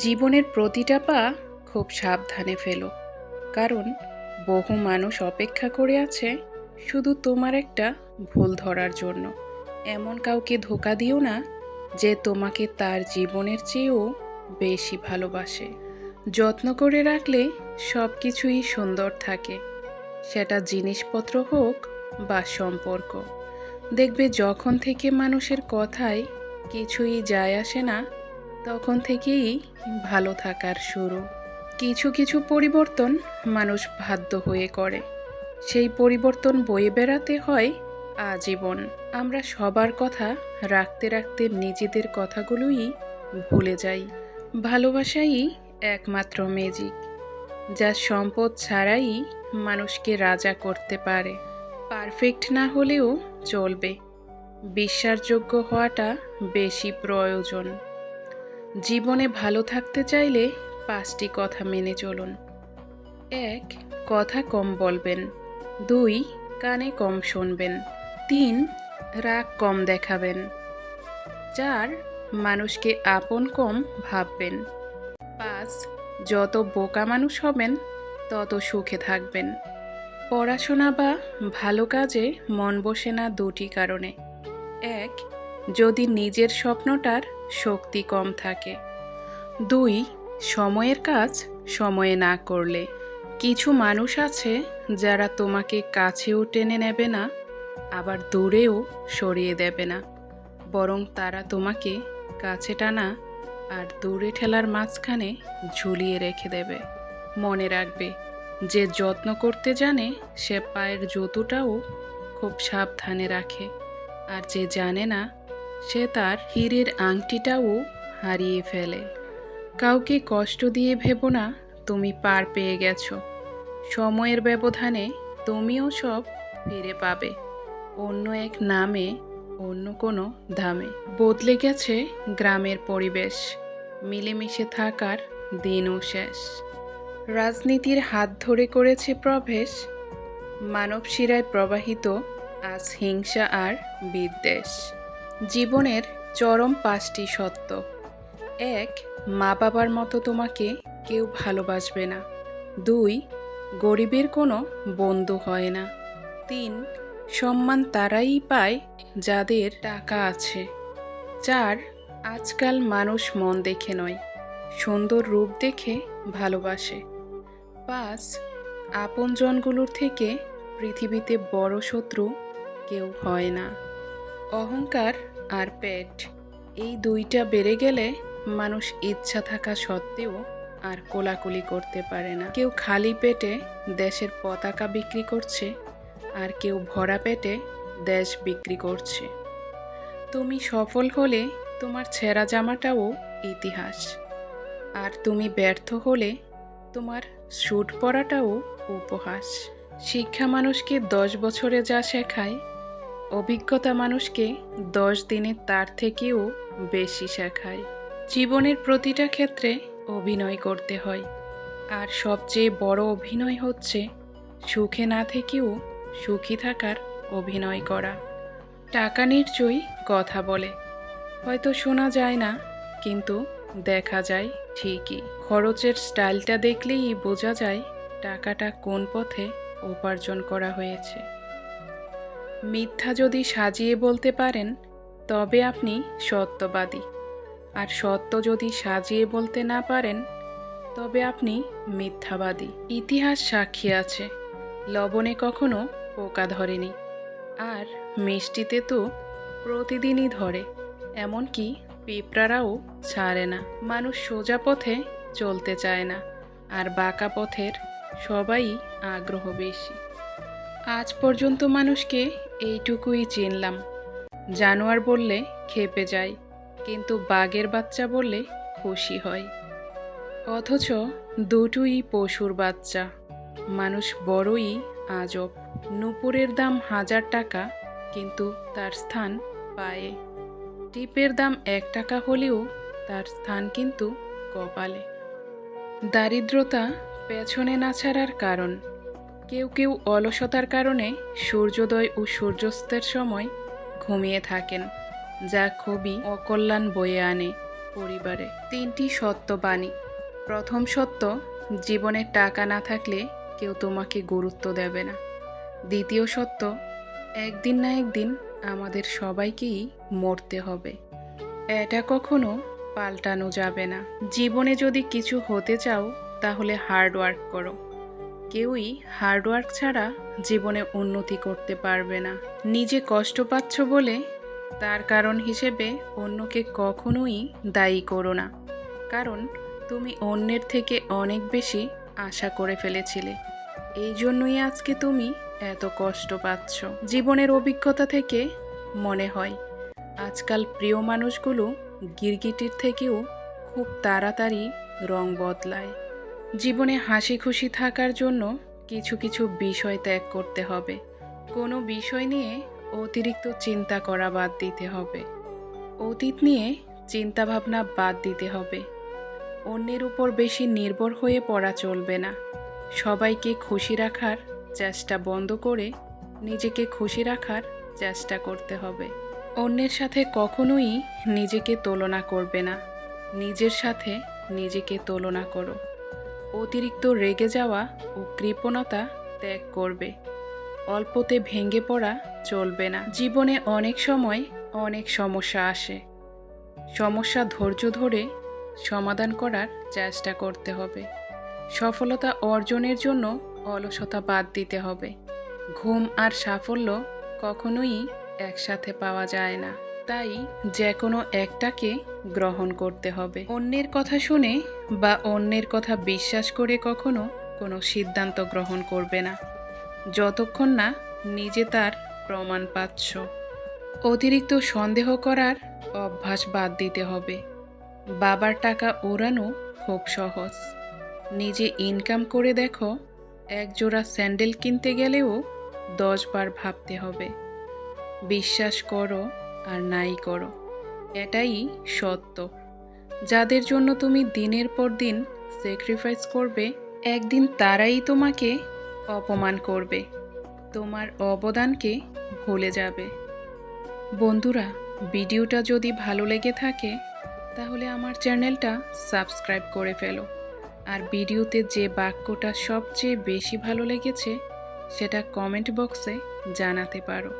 জীবনের প্রতিটা পা খুব সাবধানে ফেলো, কারণ বহু মানুষ অপেক্ষা করে আছে শুধু তোমার একটা ভুল ধরার জন্য। এমন কাউকে ধোঁকা দিও না যে তোমাকে তার জীবনের চেয়েও বেশি ভালোবাসে। যত্ন করে রাখলে সব কিছুই সুন্দর থাকে, সেটা জিনিসপত্র হোক বা সম্পর্ক। দেখবে যখন থেকে মানুষের কথায় কিছুই যায় আসে না, তখন থেকেই ভালো থাকার শুরু। কিছু কিছু পরিবর্তন মানুষ বাধ্য হয়ে করে, সেই পরিবর্তন বয়ে বেড়াতে হয় আজীবন। আমরা সবার কথা রাখতে রাখতে নিজেদের কথাগুলোই ভুলে যাই। ভালোবাসাই একমাত্র ম্যাজিক, যা সম্পদ ছাড়াই মানুষকে রাজা করতে পারে। পারফেক্ট না হলেও চলবে, বিশ্বাসযোগ্য হওয়াটা বেশি প্রয়োজন। জীবনে ভালো থাকতে চাইলে 5টি কথা মেনে চলুন। 1. কথা কম বলবেন। 2. কানে কম শুনবেন। 3. রাগ কম দেখাবেন। 4. মানুষকে আপন কম ভাববেন। 5. যত বোকা মানুষ হবেন তত সুখে থাকবেন। পড়াশোনা বা ভালো কাজে মন বসে না দুটি কারণে। 1. যদি নিজের স্বপ্নটার শক্তি কম থাকে। 2. সময়ের কাজ সময়ে না করলে। কিছু মানুষ আছে যারা তোমাকে কাছেও টেনে নেবে না, আবার দূরেও সরিয়ে দেবে না, বরং তারা তোমাকে কাছে টানা আর দূরে ঠেলার মাঝখানে ঝুলিয়ে রেখে দেবে। মনে রাখবে, যে যত্ন করতে জানে সে পায়ের জুতোটাও খুব সাবধানে রাখে, আর যে জানে না সে তার হীরের আংটিটাও হারিয়ে ফেলে। কাউকে কষ্ট দিয়ে ভেবো না তুমি পার পেয়ে গেছো। সময়ের ব্যবধানে তুমিও সব ফিরে পাবে, অন্য এক নামে, অন্য কোনো ধামে। বদলে গেছে গ্রামের পরিবেশ, মিলেমিশে থাকার দিনও শেষ। রাজনীতির হাত ধরে করেছে প্রবেশ, মানব শিরায় প্রবাহিত আজ হিংসা আর বিদ্বেষ। জীবনের চরম 5টি সত্য। 1. মা বাবার মতো তোমাকে কেউ ভালোবাসবে না। 2. গরিবের কোনো বন্ধু হয় না। 3. সম্মান তারাই পায় যাদের টাকা আছে। 4. আজকাল মানুষ মন দেখে নয়, সুন্দর রূপ দেখে ভালোবাসে। 5. আপনজনগুলোর থেকে পৃথিবীতে বড় শত্রু কেউ হয় না। অহংকার আর পেট, এই দুইটা বেড়ে গেলে মানুষ ইচ্ছা থাকা সত্ত্বেও আর কোলাকুলি করতে পারে না। কেউ খালি পেটে দেশের পতাকা বিক্রি করছে, আর কেউ ভরা পেটে দেশ বিক্রি করছে। তুমি সফল হলে তোমার ছেঁড়া জামাটাও ইতিহাস, আর তুমি ব্যর্থ হলে তোমার স্যুট পরাটাও উপহাস। শিক্ষা মানুষকে 10 বছরে যা শেখায়, অভিজ্ঞতা মানুষকে 10 দিনে তার থেকেও বেশি শেখায়। জীবনের প্রতিটা ক্ষেত্রে অভিনয় করতে হয়, আর সবচেয়ে বড় অভিনয় হচ্ছে সুখে না থেকেও সুখী থাকার অভিনয় করা। টাকা নিশ্চয়ই কথা বলে, হয়তো শোনা যায় না, কিন্তু দেখা যায় ঠিকই। খরচের স্টাইলটা দেখলেই বোঝা যায় টাকাটা কোন পথে উপার্জন করা হয়েছে। মিথ্যা যদি সাজিয়ে বলতে পারেন তবে আপনি সত্যবাদী, আর সত্য যদি সাজিয়ে বলতে না পারেন তবে আপনি মিথ্যাবাদী। ইতিহাস সাক্ষী আছে, লবণে কখনো পোকা ধরেনি, আর মিষ্টিতে তো প্রতিদিনই ধরে, এমনকি পিঁপড়ারাও ছাড়ে না। মানুষ সোজা পথে চলতে চায় না, আর বাঁকা পথের সবাই আগ্রহ বেশি। আজ পর্যন্ত মানুষকে এইটুকুই চিনলাম, জানোয়ার বললে ক্ষেপে যায়, কিন্তু বাঘের বাচ্চা বললে খুশি হয়। অথচ দুটোই পশুর বাচ্চা। মানুষ বড়ই আজব। নূপুরের দাম 1000 টাকা, কিন্তু তার স্থান পায়ে। টিপের দাম 1 টাকা হলেও তার স্থান কিন্তু কপালে। দারিদ্রতা পেছনে না ছাড়ার কারণ। কেউ কেউ অলসতার কারণে সূর্যোদয় ও সূর্যাস্তের সময় ঘুমিয়ে থাকেন, যা খুবই অকল্যাণ বয়ে আনে। পরিবারে। 3টি সত্য বাণী। প্রথম সত্য, জীবনে টাকা না থাকলে কেউ তোমাকে গুরুত্ব দেবে না। দ্বিতীয় সত্য, একদিন না একদিন আমাদের সবাইকেই মরতে হবে। এটা কখনো পাল্টানো যাবে না। জীবনে যদি কিছু হতে চাও তাহলে হার্ড ওয়ার্ক করো। কেউই হার্ড ওয়ার্ক ছাড়া জীবনে উন্নতি করতে পারবে না। নিজে কষ্ট পাচ্ছ বলে তার কারণ হিসেবে অন্যকে কখনোই দায়ী করো না, কারণ তুমি অন্যের থেকে অনেক বেশি আশা করে ফেলেছিলে। এই জন্যই আজকে তুমি এত কষ্ট পাচ্ছ। জীবনের অভিজ্ঞতা থেকে মনে হয় আজকাল প্রিয় মানুষগুলো গিরগিটির থেকেও খুব তাড়াতাড়ি রং বদলায়। জীবনে হাসি খুশি থাকার জন্য কিছু কিছু বিষয় ত্যাগ করতে হবে। কোনো বিষয় নিয়ে অতিরিক্ত চিন্তা করা বাদ দিতে হবে। অতীত নিয়ে চিন্তাভাবনা বাদ দিতে হবে। অন্যের উপর বেশি নির্ভর হয়ে পড়া চলবে না। সবাইকে খুশি রাখার চেষ্টা বন্ধ করে নিজেকে খুশি রাখার চেষ্টা করতে হবে। অন্যের সাথে কখনোই নিজেকে তুলনা করবে না। নিজের সাথে নিজেকে তুলনা করো। অতিরিক্ত রেগে যাওয়া ও কৃপণতা ত্যাগ করবে। অল্পতে ভেঙে পড়া চলবে না। জীবনে অনেক সময় অনেক সমস্যা আসে। সমস্যা ধৈর্য ধরে সমাধান করার চেষ্টা করতে হবে। সফলতা অর্জনের জন্য অলসতা বাদ দিতে হবে। ঘুম আর সাফল্য কখনোই একসাথে পাওয়া যায় না, তাই যে কোনো একটাকে গ্রহণ করতে হবে। অন্যের কথা শুনে বা অন্যের কথা বিশ্বাস করে কখনো কোনো সিদ্ধান্ত গ্রহণ করবে না, যতক্ষণ না নিজে তার প্রমাণ পাচ্ছ। অতিরিক্ত সন্দেহ করার অভ্যাস বাদ দিতে হবে। বাবার টাকা ওড়ানো খুব সহজ। নিজে ইনকাম করে দেখো, এক জোড়া স্যান্ডেল কিনতে গেলেও 10 বার ভাবতে হবে। বিশ্বাস করো আর নাই করো, এটাই সত্য। যাদের জন্য তুমি দিনের পর দিন স্যাক্রিফাইস করবে, একদিন তারাই তোমাকে অপমান করবে, তোমার অবদানকে ভুলে যাবে। বন্ধুরা, ভিডিওটা যদি ভালো লেগে থাকে তাহলে আমার চ্যানেলটা সাবস্ক্রাইব করে ফেলো। আর ভিডিওতে যে বাক্যটা সবচেয়ে বেশি ভালো লেগেছে সেটা কমেন্ট বক্সে জানাতে পারো।